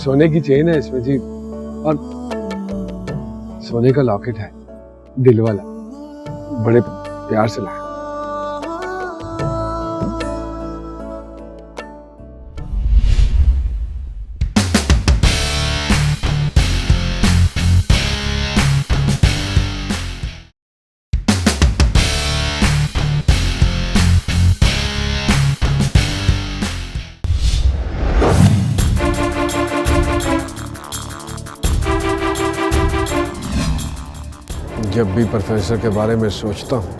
सोने की चेन है इसमें जी, और सोने का लॉकेट है, दिल वाला, बड़े प्यार से लाया। जब भी प्रोफेसर के बारे में सोचता हूं,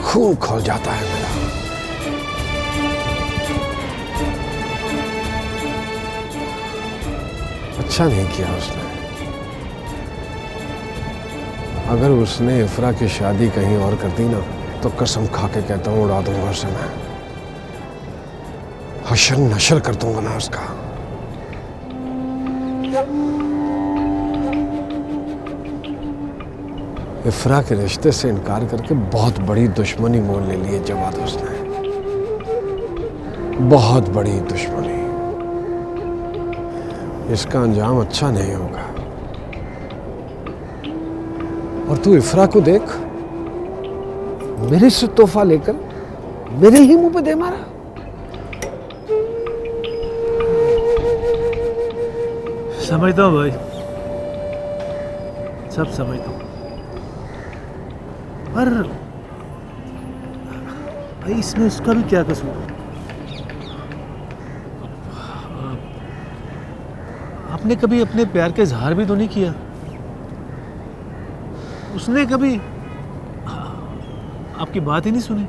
खून खौल जाता है मेरा। अच्छा नहीं किया उसने। अगर उसने इफ्रा की शादी कहीं और कर दी ना, तो कसम खा के कहता हूं उड़ा दूंगा उसे मैं। हशर नशर कर दूंगा ना उसका। इफ्रा के रिश्ते से इनकार करके बहुत बड़ी दुश्मनी मोल ले ली है जवाद उसने। बहुत बड़ी दुश्मनी। इसका अंजाम अच्छा नहीं होगा। और तू इफ्रा को देख, मेरे से तोहफा लेकर मेरे ही मुंह पे दे मारा। समझता हूँ भाई, सब समझता हूँ, पर भाई इसमें उसका भी क्या कसूर है? आपने कभी अपने प्यार का इजहार भी तो नहीं किया। उसने कभी आपकी बात ही नहीं सुनी।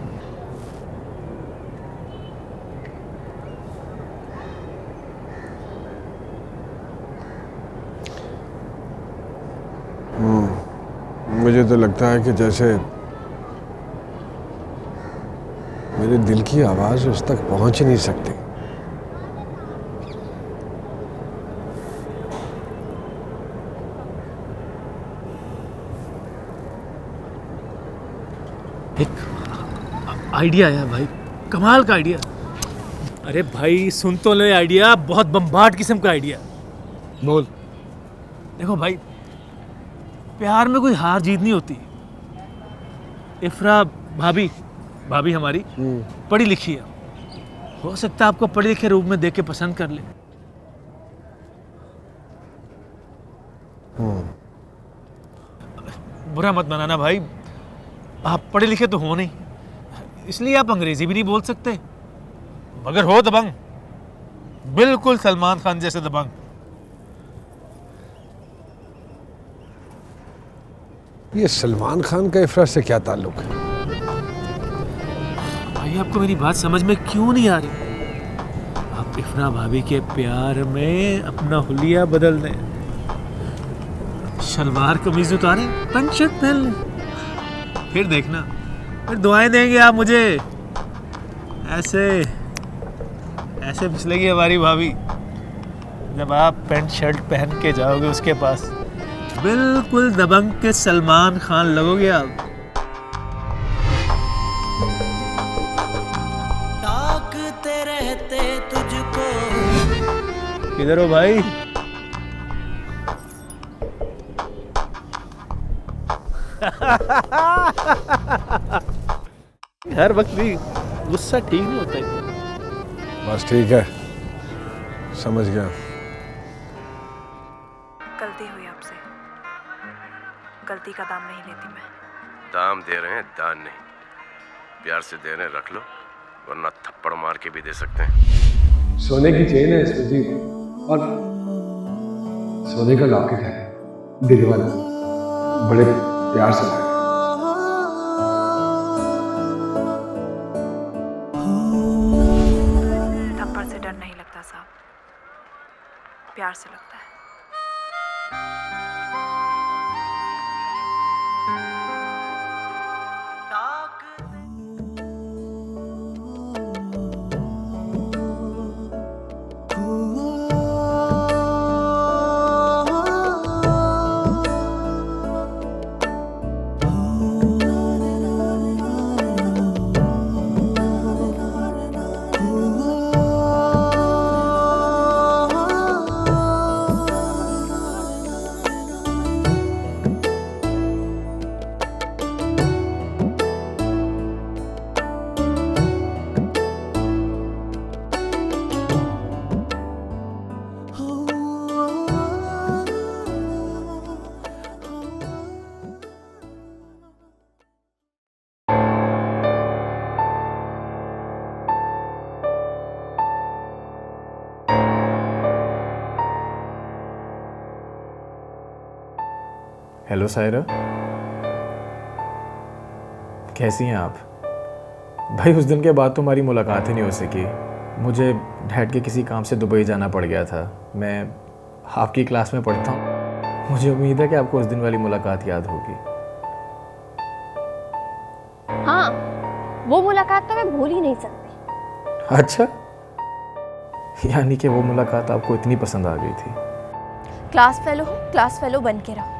मुझे तो लगता है कि जैसे मेरे दिल की आवाज उस तक पहुंच ही नहीं सकती। एक आइडिया आया भाई, कमाल का आइडिया। अरे भाई सुन तो ले, आइडिया बहुत बम्बार्ड किस्म का आइडिया। बोल। देखो भाई, प्यार में कोई हार जीत नहीं होती। इफ्रा भाभी हमारी पढ़ी लिखी है, हो सकता है आपको पढ़े लिखे रूप में देख के पसंद कर ले। बुरा मत मनाना भाई, आप पढ़े लिखे तो हो नहीं, इसलिए आप अंग्रेजी भी नहीं बोल सकते, मगर हो दबंग, बिल्कुल सलमान खान जैसे दबंग। ये सलमान खान का इफ्रा से क्या ताल्लुक है? भाई आपको मेरी बात समझ में क्यों नहीं आ रही? आप इफ्रा भाभी के प्यार में अपना हुलिया बदल दें, शलवार कमीज उतारें, पैंट शर्ट पहन लें, फिर देखना, फिर दुआएं देंगे आप मुझे। ऐसे ऐसे फिसलेगी हमारी भाभी जब आप पैंट शर्ट पहन के जाओगे उसके पास। बिल्कुल दबंग के सलमान खान लगोगे आप। ताकते रहते तुझको। किधर हो भाई? हर वक्त भी गुस्सा ठीक नहीं होता है। बस ठीक है, समझ गया। गलती हुई आपसे, गलती का दाम नहीं लेती मैं। दाम दे रहे हैं, दान नहीं। प्यार से दे रहे हैं, रख लो, वरना थप्पड़ मार के भी दे सकते हैं। सोने की चेन है इसमें जी, और सोने का लॉकेट है, दिल वाला, बड़े प्यार से लाया। थप्पड़ से डर नहीं लगता साहब, प्यार से लगता है। हेलो सायरा, कैसी हैं आप? भाई उस दिन के बाद तुम्हारी मुलाकात ही नहीं हो सकी। मुझे डैड के किसी काम से दुबई जाना पड़ गया था। मैं आपकी क्लास में पढ़ता हूँ। मुझे उम्मीद है कि आपको उस दिन वाली मुलाकात याद होगी। हाँ, वो मुलाकात तो मैं भूल ही नहीं सकती। अच्छा, यानी कि वो मुलाकात आपको इतनी पसंद आ गई थी। क्लास फेलो हो, क्लास फेलो बन के रहो।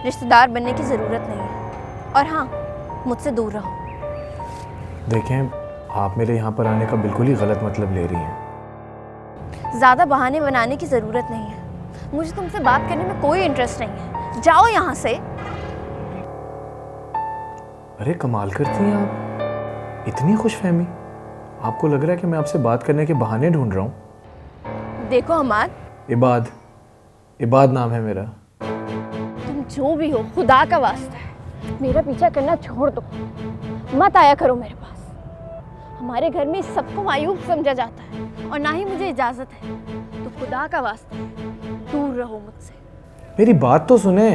रिश्तेदार बनने की ज़रूरत नहीं है। और हाँ, मुझसे दूर रहो। देखें, आप मेरे यहाँ पर आने का बिल्कुल ही गलत मतलब ले रही हैं। ज़्यादा बहाने बनाने की ज़रूरत नहीं है। मुझे तुमसे बात करने में कोई इंटरेस्ट नहीं है। जाओ यहाँ से। अरे कमाल करती हैं आप, इतनी खुशफहमी। आपको लग रहा है कि मैं आपसे बात करने के बहाने ढूंढ रहा हूँ। देखो हमाद, इबाद नाम है मेरा। तुम जो भी हो, खुदा का वास्ता है, मेरा पीछा करना छोड़ दो। मत आया करो मेरे पास। हमारे घर में सबको मायूब समझा जाता है और ना ही मुझे इजाज़त है। तो खुदा का वास्ता है, दूर रहो मुझसे। मेरी बात तो सुने।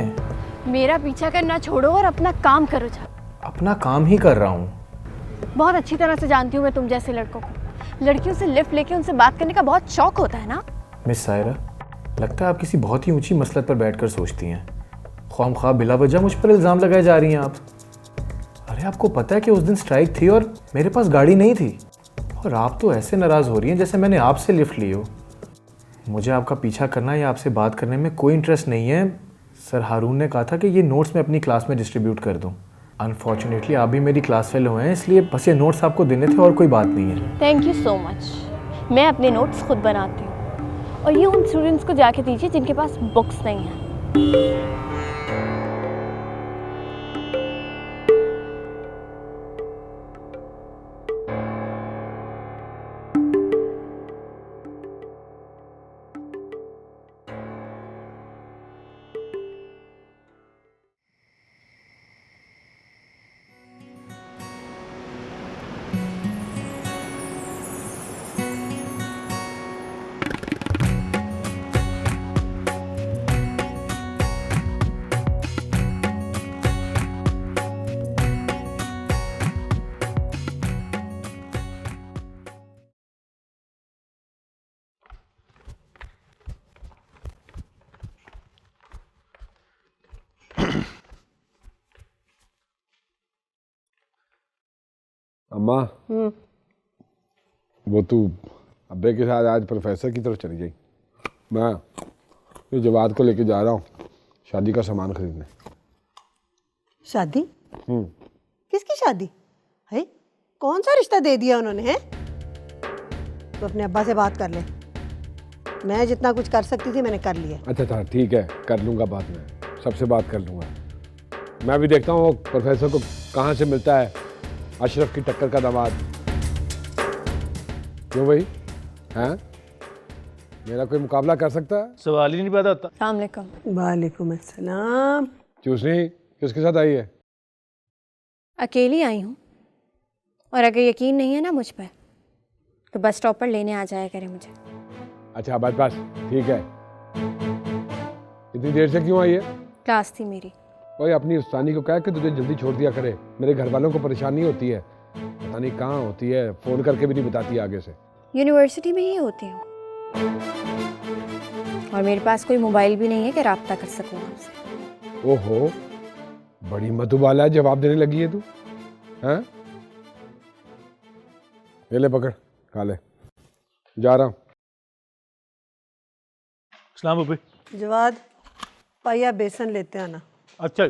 मेरा पीछा करना छोड़ो और अपना काम करो। जा। अपना काम ही कर रहा हूँ। बहुत अच्छी तरह से जानती हूँ मैं तुम जैसे लड़कों को। लड़कियों से लिफ्ट लेके उनसे बात करने का बहुत शौक होता है ना। मिस सायरा, लगता है आप किसी बहुत ही ऊंची मसलत पर बैठकर सोचती हैं। ख्वामख्वाह बिला वजह मुझ पर इल्ज़ाम लगाए जा रही हैं आप। अरे आपको पता है कि उस दिन स्ट्राइक थी और मेरे पास गाड़ी नहीं थी, और आप तो ऐसे नाराज़ हो रही हैं जैसे मैंने आपसे लिफ्ट ली हो। मुझे आपका पीछा करना या आपसे बात करने में कोई इंटरेस्ट नहीं है। सर हारून ने कहा था कि ये नोट्स मैं अपनी क्लास में डिस्ट्रीब्यूट कर दूं। अनफॉर्चुनेटली आप भी मेरी क्लास फेलो हैं, इसलिए बस ये नोट्स आपको देने थे और कोई बात नहीं है। Thank you so much. मैं अपने नोट्स खुद बनाती हूँ, और ये उन स्टूडेंट्स को जाके दीजिए जिनके पास बुक्स नहीं हैं। अम्मा, वो तू अब्बे के साथ आज प्रोफेसर की तरफ चली गई। मैं ये जवाद को लेके जा रहा हूँ शादी का सामान खरीदने। शादी? किसकी शादी है? कौन सा रिश्ता दे दिया उन्होंने? है तो अपने अब्बा से बात कर ले। मैं जितना कुछ कर सकती थी मैंने कर लिया। अच्छा ठीक है, कर लूँगा बात में, सबसे बात कर लूँगा। मैं भी देखता हूँ वो प्रोफेसर को कहाँ से मिलता है अशरफ की टक्कर का दामाद। क्यों भाई, हैं? मेरा कोई मुकाबला कर सकता है? सवाल ही नहीं पैदा होता। अस्सलाम वालेकुम। वालेकुम अस्सलाम। चूसनी किसके साथ आई है? अकेली आई हूँ, और अगर यकीन नहीं है ना मुझ पर, तो बस स्टॉप पर लेने आ जाया करे मुझे। अच्छा बस ठीक है। इतनी देर से क्यों आई है? क्लास थी मेरी। ओए अपनी उस्तानी को कह कि तुझे जल्दी छोड़ दिया करे, मेरे घर वालों को परेशानी होती है। पता नहीं कहाँ होती है, फ़ोन करके भी नहीं बताती आगे से। यूनिवर्सिटी में ही होती हूँ, और मेरे पास कोई मोबाइल भी नहीं है कि रब्ता कर सकूँ आपसे। ओहो, बड़ी मधुबाला है, जवाब देने लगी है तू। हैं? ये ले पकड़, खा ले, जा रहा हूँ। सलाम भाई। जवाद, पाया बेसन लेते आना। अच्छा।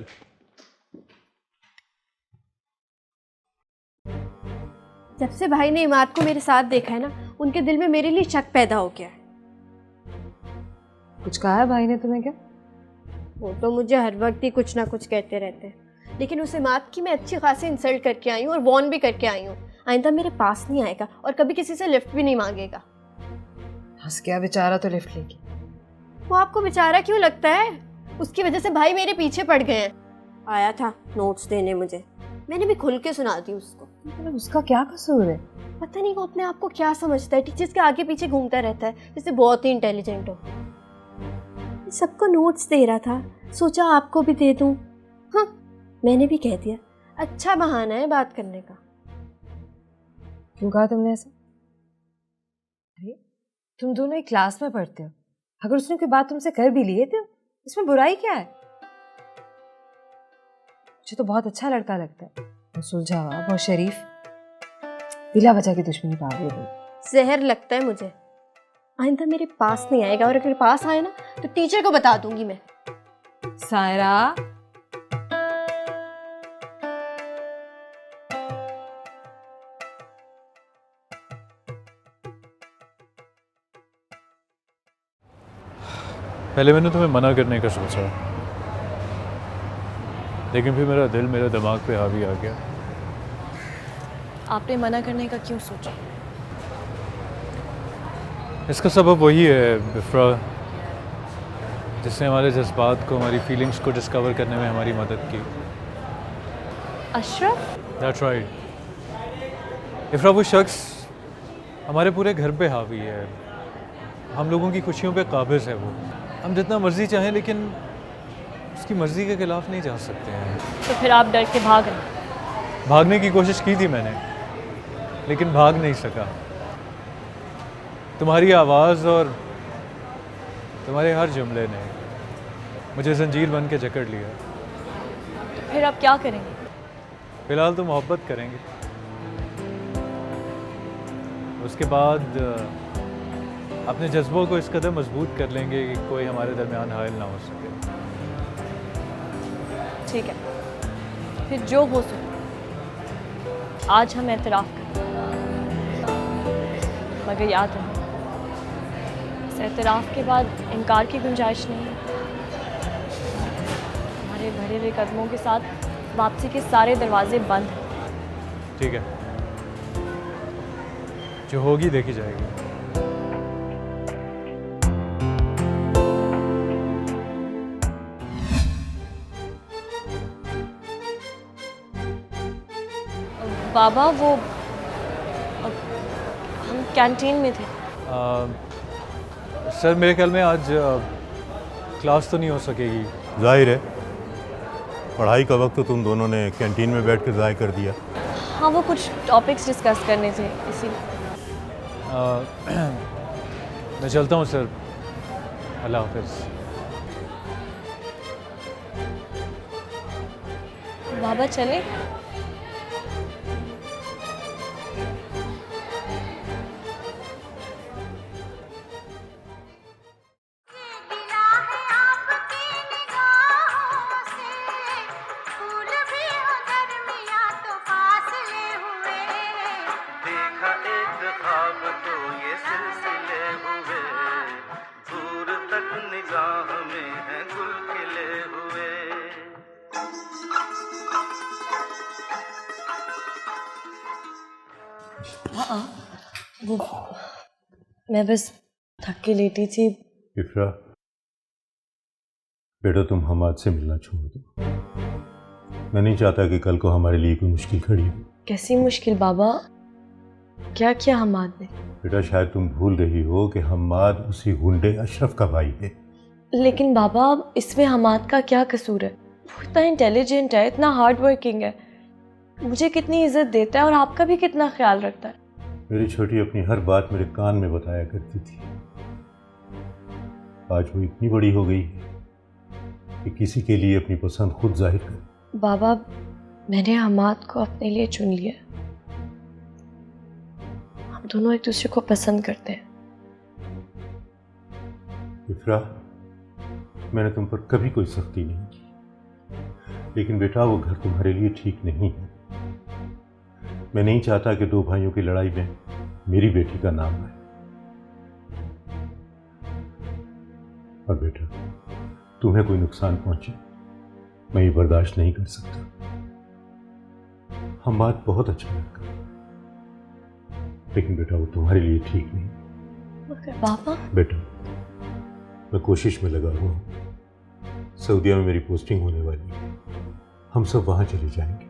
जब से भाई ने इमाद को मेरे साथ देखा है ना, उनके दिल में मेरे लिए शक पैदा हो गया है। कुछ कहा है भाई ने तुम्हें क्या? वो तो मुझे हर वक्त ही कुछ ना कुछ कहते रहते हैं, लेकिन उस इमाद की मैं अच्छी खासी इंसल्ट करके आई हूँ और वॉर्न भी करके आई हूँ। आइंदा मेरे पास नहीं आएगा और कभी किसी से लिफ्ट भी नहीं मांगेगा। हंस क्या, बेचारा तो लिफ्ट लेगी। वो आपको बेचारा क्यों लगता है? उसकी वजह से भाई मेरे पीछे पड़ गए हैं। आया था नोट्स देने मुझे, मैंने भी खुल के सुना दी उसको। मतलब उसका क्या कसूर है? पता नहीं वो अपने आप को क्या समझता है, टीचर्स के आगे पीछे घूमता रहता है जैसे बहुत ही इंटेलिजेंट हो। सबको नोट्स दे रहा था, सोचा आपको भी दे दूं। हाँ, मैंने भी कह दिया। अच्छा बहाना है बात करने का। क्यों कहा तुमने ऐसा? अरे तुम दोनों एक क्लास में पढ़ते हो, अगर उसने कोई बात तुमसे कर भी लिए तो इसमें बुराई क्या है? मुझे तो बहुत अच्छा लड़का लगता है, बहुत सुलझा हुआ, बहुत शरीफ, बिला वजह की दुश्मनी पाल रही। जहर लगता है मुझे। आइंदा मेरे पास नहीं आएगा, और अगर पास आए ना तो टीचर को बता दूंगी मैं। सायरा, पहले मैंने तुम्हें मना करने का सोचा, लेकिन फिर मेरा दिल मेरे दिमाग पे हावी आ गया। आपने मना करने का क्यों सोचा? इसका सबब वही है बिफ्रा, जिसने हमारे जज्बात को, हमारी फीलिंग्स को डिस्कवर करने में हमारी मदद की। अशरफ? That's right. इफ्रा वो शख्स हमारे पूरे घर पे हावी है, हम लोगों की खुशियों पे काबिज है। वो हम जितना मर्जी चाहें लेकिन उसकी मर्जी के खिलाफ नहीं जा सकते हैं। तो फिर आप डर के भाग रहे? भागने की कोशिश की थी मैंने, लेकिन भाग नहीं सका। तुम्हारी आवाज़ और तुम्हारे हर जुमले ने मुझे जंजीर बन के जकड़ लिया। तो फिर आप क्या करेंगे? फ़िलहाल तो मोहब्बत करेंगे, उसके बाद अपने जज्बों को इस कदर मजबूत कर लेंगे कि कोई हमारे दरमियान हायल ना हो सके। ठीक है, फिर जो हो सके आज हम एतराफ़ करें, मगर याद रहे इस एतराफ़ के बाद इनकार की गुंजाइश नहीं है। हमारे बढ़े हुए कदमों के साथ वापसी के सारे दरवाजे बंद हैं। ठीक है, जो होगी देखी जाएगी। बाबा वो हम कैंटीन में थे। सर मेरे ख्याल में आज क्लास तो नहीं हो सकेगी। जाहिर है, पढ़ाई का वक्त तो तुम दोनों ने कैंटीन में बैठ कर ज़ाय कर दिया। हाँ, वो कुछ टॉपिक्स डिस्कस करने थे इसीलिए। मैं चलता हूँ सर, अल्लाह हाफिज़। बाबा चले? वो मैं बस थक के लेटी थी। इफ्रा, बेटा तुम हमाद से मिलना छोड़ दो। मैं नहीं चाहता कि कल को हमारे लिए कोई मुश्किल खड़ी हो। कैसी मुश्किल बाबा? क्या किया हमाद ने? बेटा शायद तुम भूल रही हो कि हमाद उसी गुंडे अशरफ का भाई है। लेकिन बाबा इसमें हमाद का क्या कसूर है? वो इतना इंटेलिजेंट है, इतना हार्ड वर्किंग है, मुझे कितनी इज्जत देता है और आपका भी कितना ख्याल रखता है। मेरी छोटी अपनी हर बात मेरे कान में बताया करती थी। आज वो इतनी बड़ी हो गई है कि किसी के लिए अपनी पसंद खुद जाहिर करे। बाबा मैंने हमाद को अपने लिए चुन लिया। हम दोनों एक दूसरे को पसंद करते हैं। इफ्रा, मैंने तुम पर कभी कोई सख्ती नहीं की, लेकिन बेटा वो घर तुम्हारे लिए ठीक नहीं है। मैं नहीं चाहता कि दो भाइयों की लड़ाई में मेरी बेटी का नाम आए। और बेटा तुम्हें कोई नुकसान पहुंचे मैं ये बर्दाश्त नहीं कर सकता। हम बात बहुत अच्छा लड़का, लेकिन बेटा वो तुम्हारे लिए ठीक नहीं। मगर बाबा बेटा मैं कोशिश में लगा हुआ हूं। सऊदीया में मेरी पोस्टिंग होने वाली है, हम सब वहां चले जाएंगे।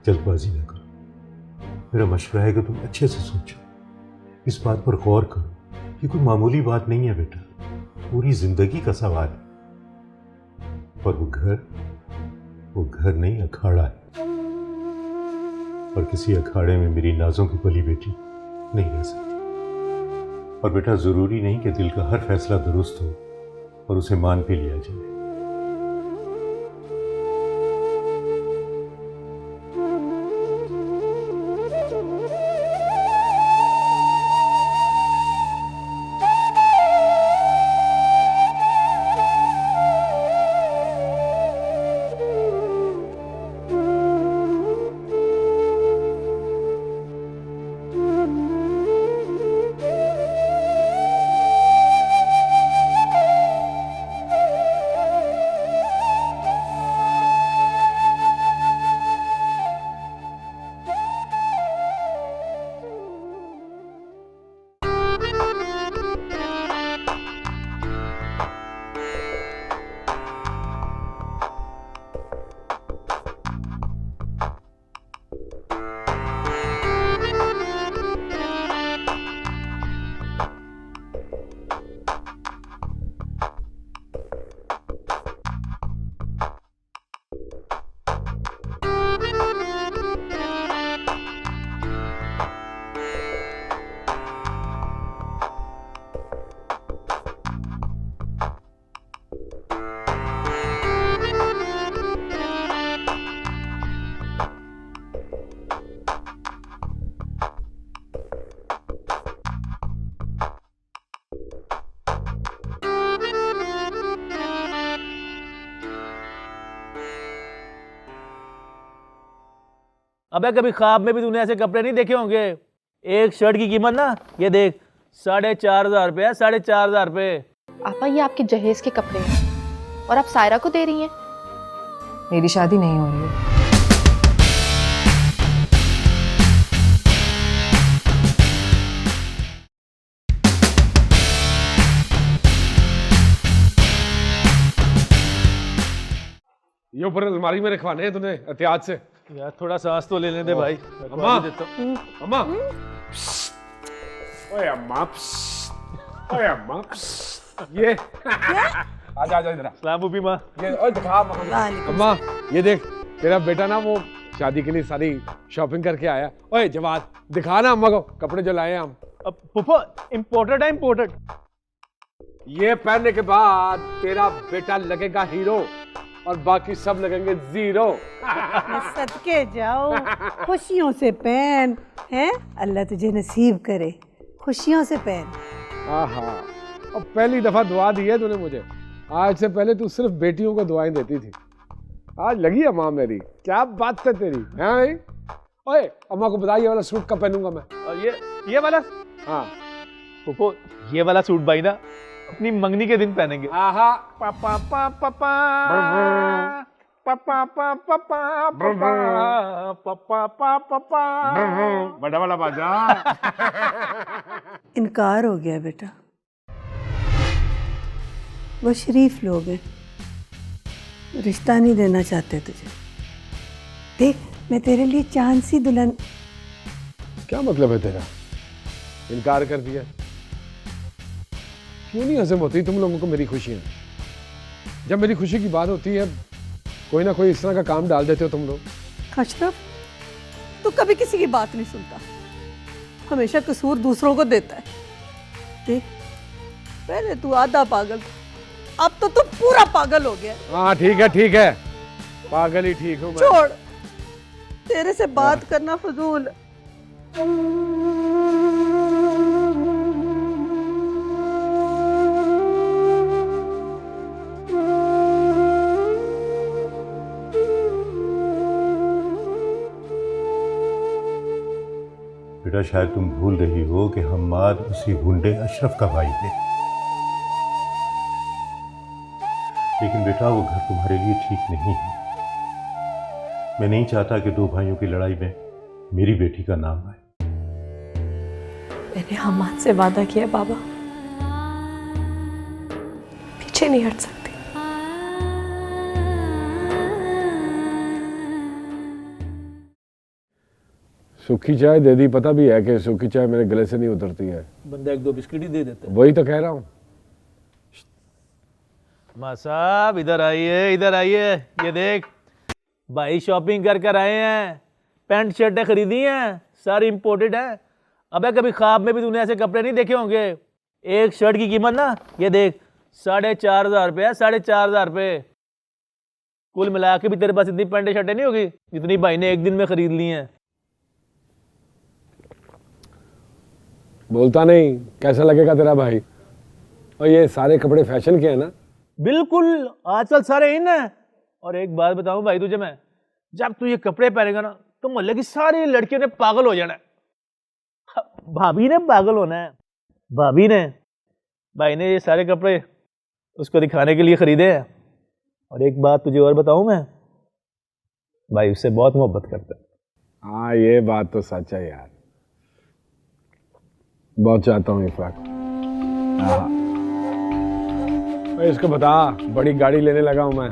जल्दबाजी न करो, मेरा मशवरा है कि तुम अच्छे से सोचो, इस बात पर गौर करो। ये कोई मामूली बात नहीं है बेटा। पूरी जिंदगी का सवाल है। और वो घर नहीं, अखाड़ा है। और किसी अखाड़े में मेरी नाजों की पली बेटी नहीं रह सकती। और बेटा, जरूरी नहीं कि दिल का हर फैसला दुरुस्त हो और उसे मान भी लिया जाए। अबे कभी ख्वाब में भी तूने ऐसे कपड़े नहीं देखे होंगे। एक शर्ट की कीमत ना ये देख 4,500 रुपये है, 4,500 रुपये। आपा ये आपके जहेज के कपड़े हैं और आप सायरा को दे रही हैं। मेरी शादी नहीं हो रही है। ये ऊपर अलमारी में रखवाने हैं तूने एहतियात से। यार थोड़ा सांस तो ले लेने भाई। अम्मा देता हूँ। अम्मा ओए अम्मा ओए अम्मा ये आजा आजा इधर सलाम उबी माँ। ये ओए दिखा अम्मा ये देख तेरा बेटा ना वो शादी के लिए सारी शॉपिंग करके आया। ओए जवाद दिखा ना अम्मा को कपड़े जो लाए हैं हम। अब पुप्पो इम्पोर्टेड है इम्पोर्टेड। ये पहनने के बाद तेरा बेटा लगेगा हीरो और बाकी सब लगेंगे जीरो। सदके जाओ, खुशियों से पहन हैं, अल्लाह तुझे नसीब करे, खुशियों से पहन। आहा, अब पहली दफा दुआ दी है तूने मुझे। आज से पहले तू सिर्फ बेटियों को दुआएं देती थी, आज लगी है माँ मेरी। क्या बात है तेरी है भाई। ओए अम्मा को बताइए वाला सूट कब पहनूंगा मैं। और ये वाला हाँ पुप्पो ये वाला सूट भाई ना अपनी मंगनी के दिन पहनेंगे। आहा पापा पापा पापा पापा पापा पापा पापा पापा बड़ा वाला बाजा। इनकार हो गया बेटा, वो शरीफ लोग हैं, रिश्ता नहीं देना चाहते तुझे। देख मैं तेरे लिए चांद सी दुल्हन। क्या मतलब है तेरा, इनकार कर दिया? क्यों नहीं हजम होती तुम लोगों को मेरी खुशियां? जब मेरी खुशी की बात होती है कोई ना कोई इस तरह का काम डाल देते हो तुम लोग। अशरफ तू कभी किसी की बात नहीं सुनता, हमेशा कसूर दूसरों को देता है। देख पहले तू आधा पागल था, अब तो तू पूरा पागल हो गया। हाँ ठीक है पागल ही ठीक हूँ मैं। छोड़, तेरे से बात करना फजूल। बेटा शायद तुम भूल रही हो कि हम्माद उसी गुंडे अशरफ का भाई है। लेकिन बेटा वो घर तुम्हारे लिए ठीक नहीं है। मैं नहीं चाहता कि दो भाइयों की लड़ाई में मेरी बेटी का नाम आए। मैंने हमाद से वादा किया बाबा, पीछे नहीं हट सकती। सूखी चाय दे दी, पता भी है कि सूखी चाय मेरे गले से नहीं उतरती है। बंदा एक दो बिस्किट ही दे देता है। वही तो कह रहा हूँ। माँ साहब इधर आइए, इधर आइए। ये देख भाई शॉपिंग कर कर आए हैं, पैंट शर्टें खरीदी हैं, सारी इंपोर्टेड है। अबे कभी ख्वाब में भी तूने ऐसे कपड़े नहीं देखे होंगे। एक शर्ट की कीमत ना ये देख 4,500 रुपये है, 4,500 रुपये। कुल मिला के भी तेरे पास इतनी पैंट शर्टें नहीं होगी जितनी भाई ने एक दिन में खरीद ली हैं। बोलता नहीं, कैसा लगेगा तेरा भाई? और ये सारे कपड़े फैशन के हैं ना? बिल्कुल, आजकल सारे इन है। और एक बात बताऊं भाई तुझे मैं, जब तू ये कपड़े पहनेगा ना तो मोहल्ले की सारी लड़कियों ने पागल हो जाना है। भाभी ने पागल होना है। भाभी ने, भाई ने ये सारे कपड़े उसको दिखाने के लिए खरीदे हैं। और एक बात तुझे और बताऊं मैं, भाई उससे बहुत मोहब्बत करता है। हाँ ये बात तो सच है यार, बहुत चाहता हूँ इफराक। इसको बता, बड़ी गाड़ी लेने लगा हूँ मैं,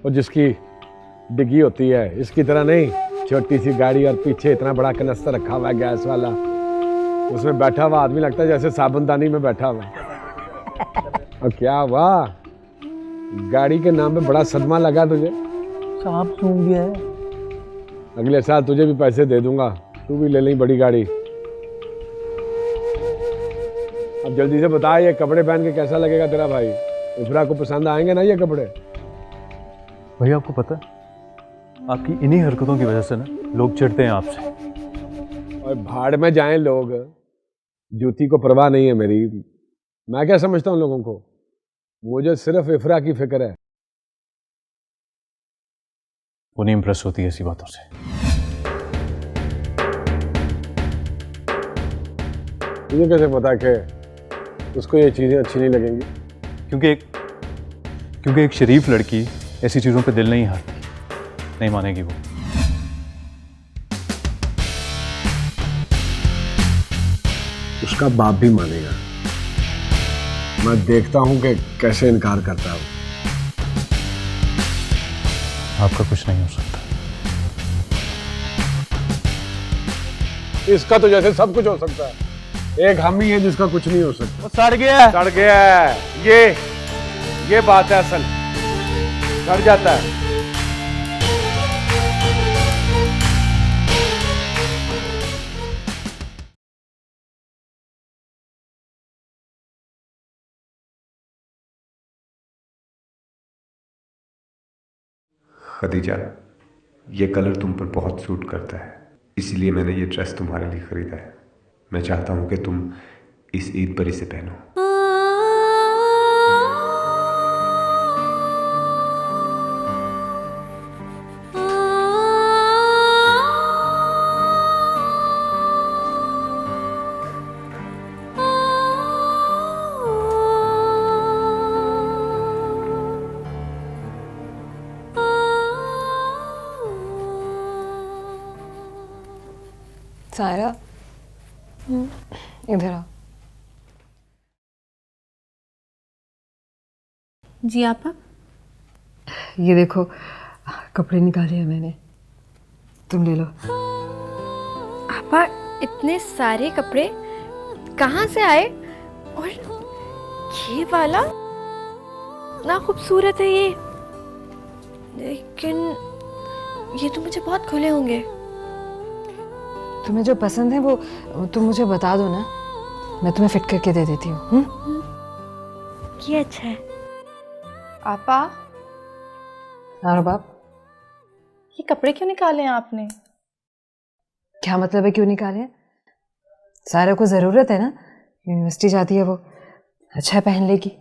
और जिसकी डिग्गी होती है इसकी तरह नहीं, छोटी सी गाड़ी और पीछे इतना बड़ा कनस्तर रखा हुआ है गैस वाला। उसमें बैठा हुआ आदमी लगता है जैसे साबुनदानी में बैठा हुआ है। और क्या हुआ, गाड़ी के नाम पे बड़ा सदमा लगा तुझे? सांप सूंघ गया है। अगले साल तुझे भी पैसे दे दूंगा, तू भी ले ली बड़ी गाड़ी। अब जल्दी से बता, ये कपड़े पहन के कैसा लगेगा तेरा भाई? इफ्रा को पसंद आएंगे ना ये कपड़े? भैया आपको पता है, आपकी इन्हीं हरकतों की वजह से ना लोग चिढ़ते हैं आपसे। और भाड़ में जाएं लोग, जूती को परवाह नहीं है मेरी। मैं क्या समझता हूँ लोगों को? मुझे सिर्फ इफ्रा की फिक्र है। वो नहीं इंप्रेस होती ऐसी बातों से। तुझे कैसे पता कि उसको ये चीज़ें अच्छी नहीं लगेंगी? क्योंकि एक शरीफ लड़की ऐसी चीज़ों पे दिल नहीं हारती, नहीं मानेगी वो। उसका बाप भी मानेगा। मैं देखता हूं कि कैसे इनकार करता है। आपका कुछ नहीं हो सकता। इसका तो जैसे सब कुछ हो सकता है, एक हम ही है जिसका कुछ नहीं हो सकता। वो सड़ गया, सड़ गया है। ये बात है असल, सड़ जाता है। खदीजा, ये कलर तुम पर बहुत सूट करता है, इसीलिए मैंने ये ड्रेस तुम्हारे लिए खरीदा है। मैं चाहता हूँ कि तुम इस ईद पर इसे पहनो। सायरा, इधर आओ। जी आपा। ये देखो, कपड़े निकाले हैं मैंने, तुम ले लो। आपा, इतने सारे कपड़े कहाँ से आए? और ये वाला ना खूबसूरत है ये, लेकिन ये तो मुझे बहुत खुले होंगे। तुम्हें जो पसंद है वो तुम मुझे बता दो ना, मैं तुम्हें फिट करके दे देती हूँ। ये अच्छा है। आपा, हाँ बाप, ये कपड़े क्यों निकाले हैं आपने? क्या मतलब है क्यों निकाले हैं? सारा को जरूरत है ना, यूनिवर्सिटी जाती है वो, अच्छा है पहन लेगी।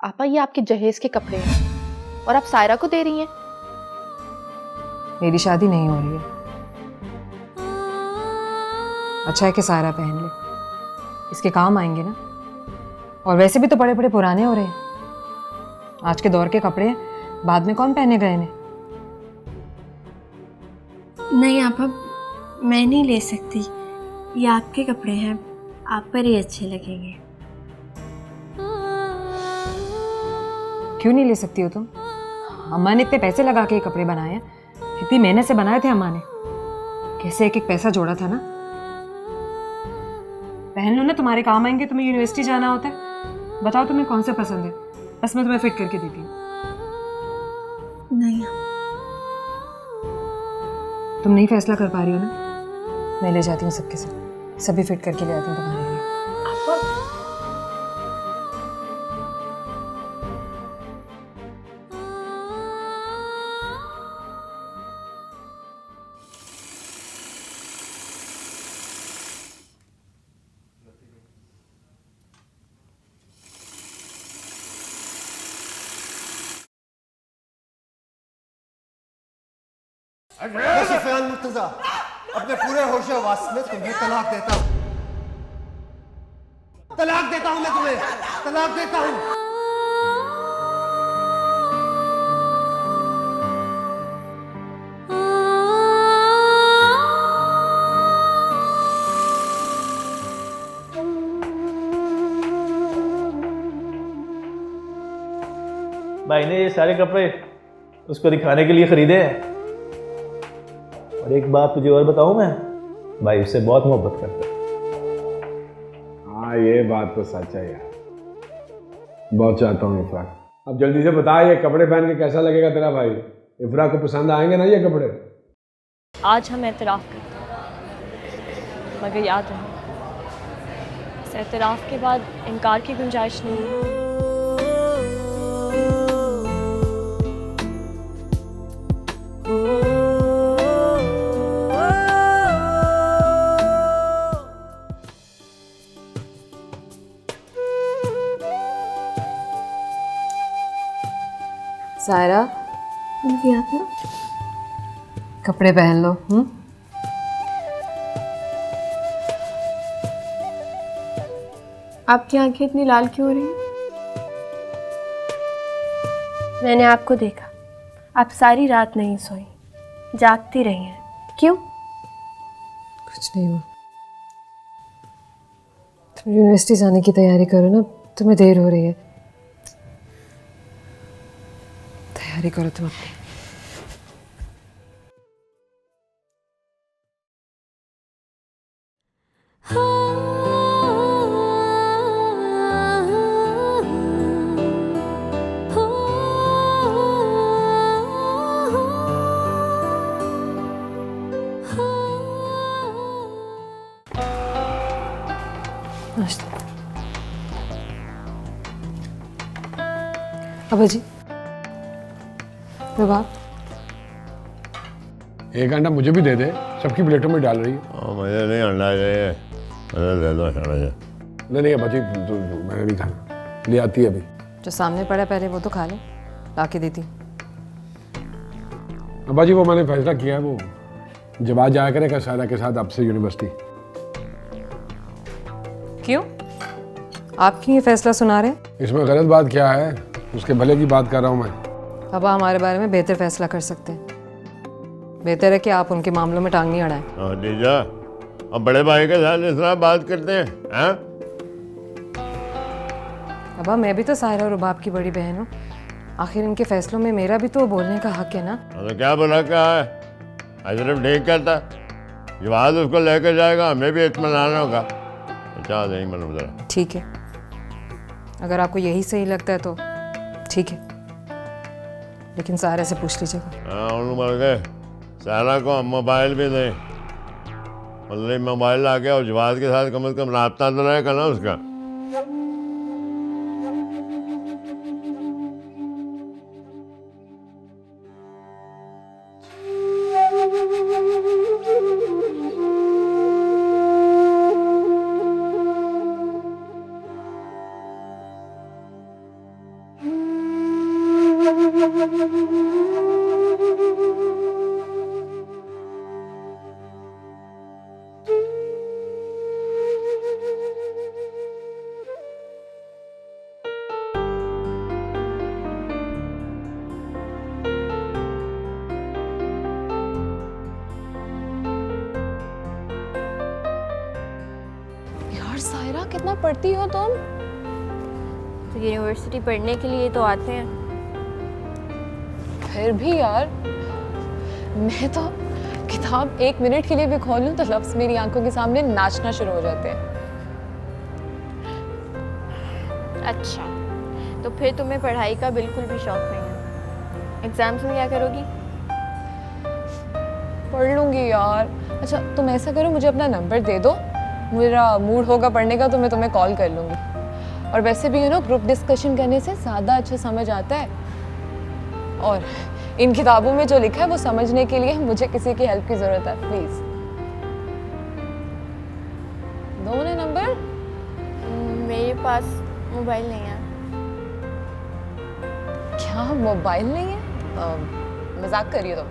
आपा, ये आपके जहेज के कपड़े हैं और आप सायरा को दे रही हैं। मेरी शादी नहीं हो रही है, अच्छा है कि सायरा पहन ले, इसके काम आएंगे ना। और वैसे भी तो बड़े बड़े पुराने हो रहे हैं, आज के दौर के कपड़े बाद में कौन पहनेगा इन्हें? नहीं आपा, मैं नहीं ले सकती, ये आपके कपड़े हैं, आप पर ही अच्छे लगेंगे। क्यों नहीं ले सकती हो तुम? अम्मा ने इतने पैसे लगा के ये कपड़े बनाए हैं, इतनी मेहनत से बनाए थे अम्मा ने, कैसे एक एक पैसा जोड़ा था ना। पहन लो ना, तुम्हारे काम आएंगे, तुम्हें यूनिवर्सिटी जाना होता है। बताओ तुम्हें कौन से पसंद है? बस मैं तुम्हें फिट करके देती हूँ। नहीं, तुम नहीं फैसला कर पा रही हो ना, मैं ले जाती हूँ सबके साथ, सभी फिट करके ले आती हूँ तुम्हारे लिए। मैं सुफियान मुर्तजा अपने पूरे होशे वास में तुम्हें तलाक देता हूँ। तलाक देता हूँ, मैं तुम्हें तलाक देता हूँ। भाई ने ये सारे कपड़े उसको दिखाने के लिए खरीदे हैं। और एक बात तुझे और बताऊं, मैं भाई उससे बहुत मोहब्बत करता है। हाँ ये बात तो सच है यार, बहुत चाहता हूँ इफ्रा। अब जल्दी से बता, ये कपड़े पहन के कैसा लगेगा तेरा भाई? इफ्रा को पसंद आएंगे ना ये कपड़े? आज हम एतराफ़ करते हैं, मगर याद रहे इस एतराफ़ के बाद इनकार की गुंजाइश नहीं है। सायरा, कपड़े पहन लो। आपकी आंखें इतनी लाल क्यों हो रही हैं? मैंने आपको देखा, आप सारी रात नहीं सोई, जागती रही हैं। क्यों? कुछ नहीं हुआ। तुम यूनिवर्सिटी जाने की तैयारी करो ना, तुम्हें देर हो रही है। तैयारी करो तुम अपनी। अबा जी, रबाब, एक अंडा मुझे भी दे दे, सबकी प्लेटों में डाल रही है। मुझे नहीं अंडा चाहिए, मुझे दे दो अंडा। नहीं बच्ची, मैंने नहीं खाना, ले आती है अभी। जो सामने पड़ा पहले वो तो खा लो, ला के देती। अब्बा जी वो मैंने फैसला किया है, वो जब आ जाया करेगा सायरा के साथ आपसे यूनिवर्सिटी। क्यों? आप क्यों ये फैसला सुना रहे हैं? इसमें गलत बात क्या है? उसके भले की बात कर रहा हूँ मैं। अब हमारे बारे में बेहतर फैसला कर सकते हैं। बेहतर है कि आप उनके मामलों में टांग नहीं अड़ाएं। जीजा, अब बड़े भाई के साथ इस तरह बात करते हैं, हैं? अबा मैं भी तो सायरा और रुबाब की बड़ी बहन हूँ, आखिर इनके फैसलों में मेरा भी तो बोलने का हक है ना। तो क्या बोला क्या है? सिर्फ ठीक करता, जब आज उसको लेकर जाएगा हमें भी इत्मीनान होगा। चाह नहीं मतलब जरा। ठीक है, अगर आपको यही सही लगता है तो ठीक है, लेकिन सारे से पूछ लीजिएगा। हाँ उन मर गए, सारा को हम मोबाइल भी दें, मतलब मोबाइल ला के और जवाद के साथ कम से कम राब्ता तो रहेगा ना उसका। यार सायरा, कितना पढ़ती हो तुम? तो यूनिवर्सिटी पढ़ने के लिए तो आते हैं। फिर भी यार, मैं तो किताब 1 मिनट के लिए भी खोलूं तो लफ्ज़ मेरी आंखों के सामने नाचना शुरू हो जाते हैं। अच्छा, तो फिर तुम्हें पढ़ाई का बिल्कुल भी शौक नहीं है। एग्जाम्स में क्या करोगी? पढ़ लूँगी यार। अच्छा तुम ऐसा करो, मुझे अपना नंबर दे दो, मेरा मूड होगा पढ़ने का तो मैं तुम्हें कॉल कर लूँगी। और वैसे भी ग्रुप डिस्कशन करने से ज़्यादा अच्छा समझ आता है, और इन किताबों में जो लिखा है वो समझने के लिए मुझे किसी की हेल्प की ज़रूरत है। प्लीज़ दो ना नंबर। मेरे पास मोबाइल नहीं है। क्या मोबाइल नहीं है? मजाक कर रही हो तुम?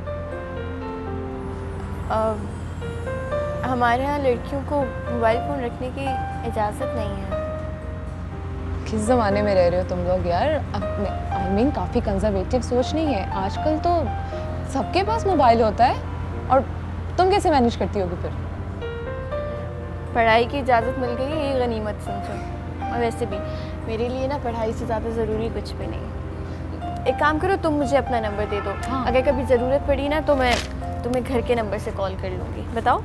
हमारे यहाँ लड़कियों को मोबाइल फ़ोन रखने की इजाज़त नहीं है। किस ज़माने में रह रहे हो तुम लोग यार? आई मीन काफ़ी कंजर्वेटिव सोच नहीं है आजकल तो सबके पास मोबाइल होता है। और तुम कैसे मैनेज करती होगी फिर? पढ़ाई की इजाज़त मिल गई है, ये गनीमत समझो। और वैसे भी मेरे लिए ना पढ़ाई से ज़्यादा ज़रूरी कुछ भी नहीं है। एक काम करो, तुम मुझे अपना नंबर दे दो। हाँ। अगर कभी ज़रूरत पड़ी ना तो मैं तुम्हें घर के नंबर से कॉल कर लूँगी। बताओ।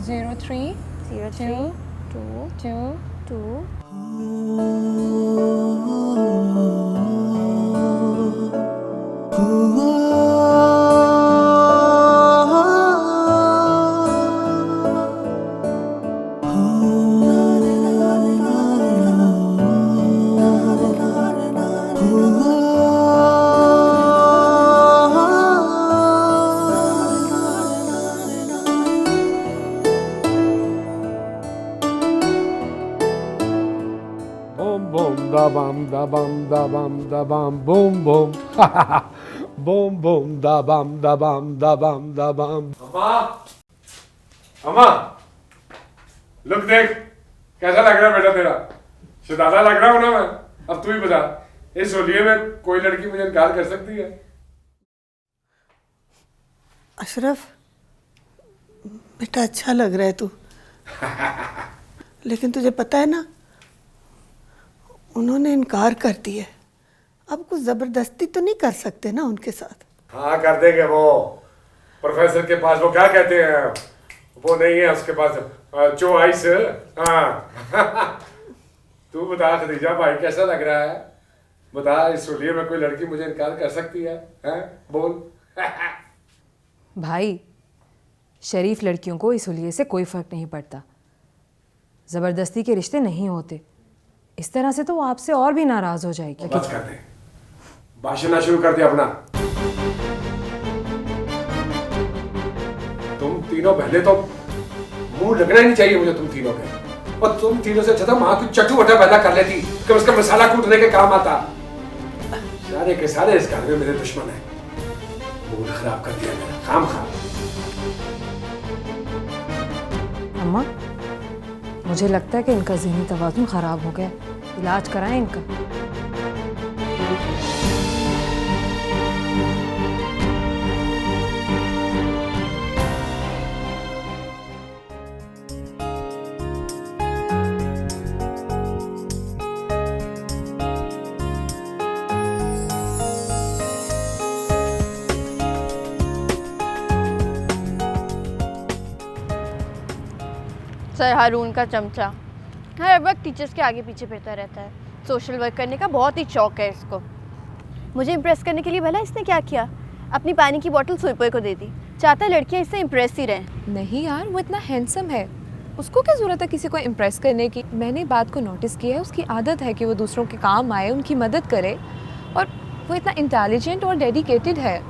030222 Boom boom da bam da bam da bam da bam boom boom boom boom da bam da bam da bam da bam. अम्मा लुक देख कैसा लग रहा है बेटा तेरा? शहजादा लग रहा हूं ना मैं? अब तू ही बता, इस होलिये में कोई लड़की मुझे इनकार कर सकती है? अशरफ बेटा अच्छा लग रहा है तू। लेकिन तुझे पता है ना उन्होंने इनकार कर दिया। अब कुछ जबरदस्ती तो नहीं कर सकते ना उनके साथ। हाँ कर देंगे। वो प्रोफेसर के पास वो क्या कहते हैं, वो नहीं है उसके पास चॉइस। हाँ तू बता खदीजा भाई कैसा लग रहा है? बता, इस होलिये में कोई लड़की मुझे इनकार कर सकती है? हैं बोल। भाई शरीफ लड़कियों को इस होलिये से कोई फ़र्क नहीं पड़ता। ज़बरदस्ती के रिश्ते नहीं होते। इस तरह से तो वो आपसे और भी नाराज़ हो जाएगी। बस कर दे, भाषण शुरू कर दे अपना। तुम तीनों पहले तो मुंह लगना ही नहीं चाहिए मुझे तुम तीनों के। और तुम तीनों से अच्छा माँ की चटू बटा पैदा कर लेती कि उसका मसाला कूटने के काम आता। सारे के सारे इस घर में मेरे दुश्मन है। मूड खराब कर दिया मेरा, काम खराब। अम्मा मुझे लगता है कि इनका ज़हनी तवाज़ुन ख़राब हो गया, इलाज कराएं इनका। सर हारून का चमचा हर वक्त टीचर्स के आगे पीछे फिरता रहता है। सोशल वर्क करने का बहुत ही शौक है इसको। मुझे इम्प्रेस करने के लिए भला इसने क्या किया, अपनी पानी की बोतल सुपर को दे दी। चाहता है लड़कियां इससे इम्प्रेस ही रहें। नहीं यार, वो इतना हैंडसम है, उसको क्या ज़रूरत है किसी को इम्प्रेस करने की। मैंने बात को नोटिस किया है, उसकी आदत है कि वो दूसरों के काम आए, उनकी मदद करे। और वो इतना इंटेलिजेंट और डेडिकेटेड है,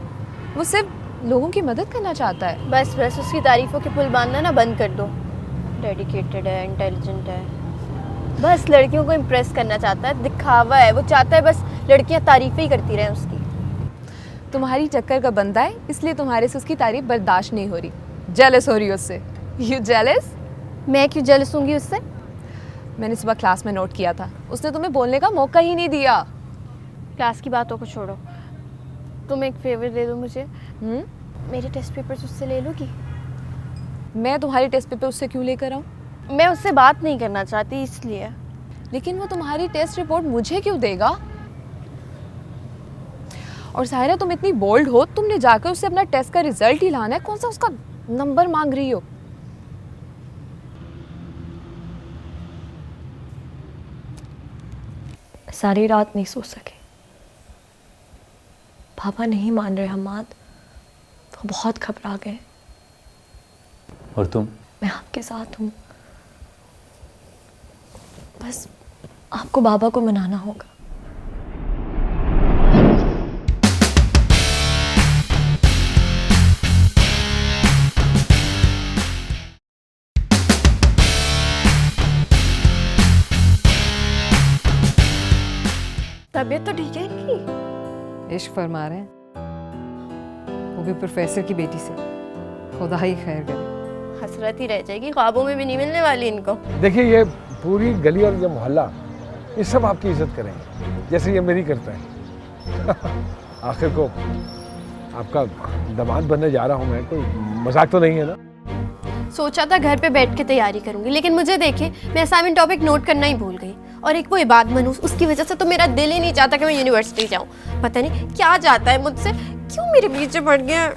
वो सिर्फ लोगों की मदद करना चाहता है। बस बस उसकी तारीफ़ों के पुल बांधना ना बंद कर दो। डेडिकेटेड है, इंटेलिजेंट है, बस लड़कियों को इम्प्रेस करना चाहता है, दिखावा है। वो चाहता है बस लड़कियां तारीफ़ें ही करती रहें उसकी। तुम्हारी टक्कर का बंदा है, इसलिए तुम्हारे से उसकी तारीफ बर्दाश्त नहीं हो रही, जेलस हो रही हो उससे। You jealous? मैं क्यों जेलस होंगी उससे? मैंने सुबह क्लास में नोट किया था, उसने तुम्हें बोलने का मौका ही नहीं दिया। क्लास की बातों को छोड़ो, तुम एक फेवर दे दो मुझे। मेरे टेस्ट पेपर्स उससे ले लोगी? मैं तुम्हारे टेस्ट पेपर उससे क्यों लेकर आऊँ? मैं उससे बात नहीं करना चाहती इसलिए। लेकिन वो तुम्हारी टेस्ट रिपोर्ट मुझे क्यों देगा? और सायरा तुम इतनी बोल्ड हो, तुमने जाकर उससे अपना टेस्ट का रिजल्ट ही लाना है, कौन सा उसका नंबर मांग रही हो? सारी रात नहीं सो सके। पापा नहीं मान रहे हमाद, वो बहुत घबरा गए। और तुम? मैं आपके साथ हूँ, बस आपको बाबा को मनाना होगा। तबीयत तो ठीक है इनकी? इश्क फरमा रहे हैं, वो भी प्रोफेसर की बेटी से। खुदा ही खैर करे। हसरत ही रह जाएगी, ख्वाबों में भी नहीं मिलने वाली इनको। देखिए ये पूरी गली और ये मोहल्ला, ये सब आपकी इज्जत करेंगे जैसे ये मेरी करता है। आखिर को आपका दामाद बनने जा रहा हूँ मैं, कोई मजाक तो नहीं है ना? सोचा था घर पे बैठ के तैयारी करूंगी, लेकिन मुझे देखे मैं असाइनमेंट टॉपिक नोट करना ही भूल गई। और एक वो इबाद मनूस, उसकी वजह से तो मेरा दिल ही नहीं चाहता कि मैं यूनिवर्सिटी जाऊं। पता नहीं क्या चाहता है मुझसे, क्यों मेरे पीछे पड़ गया।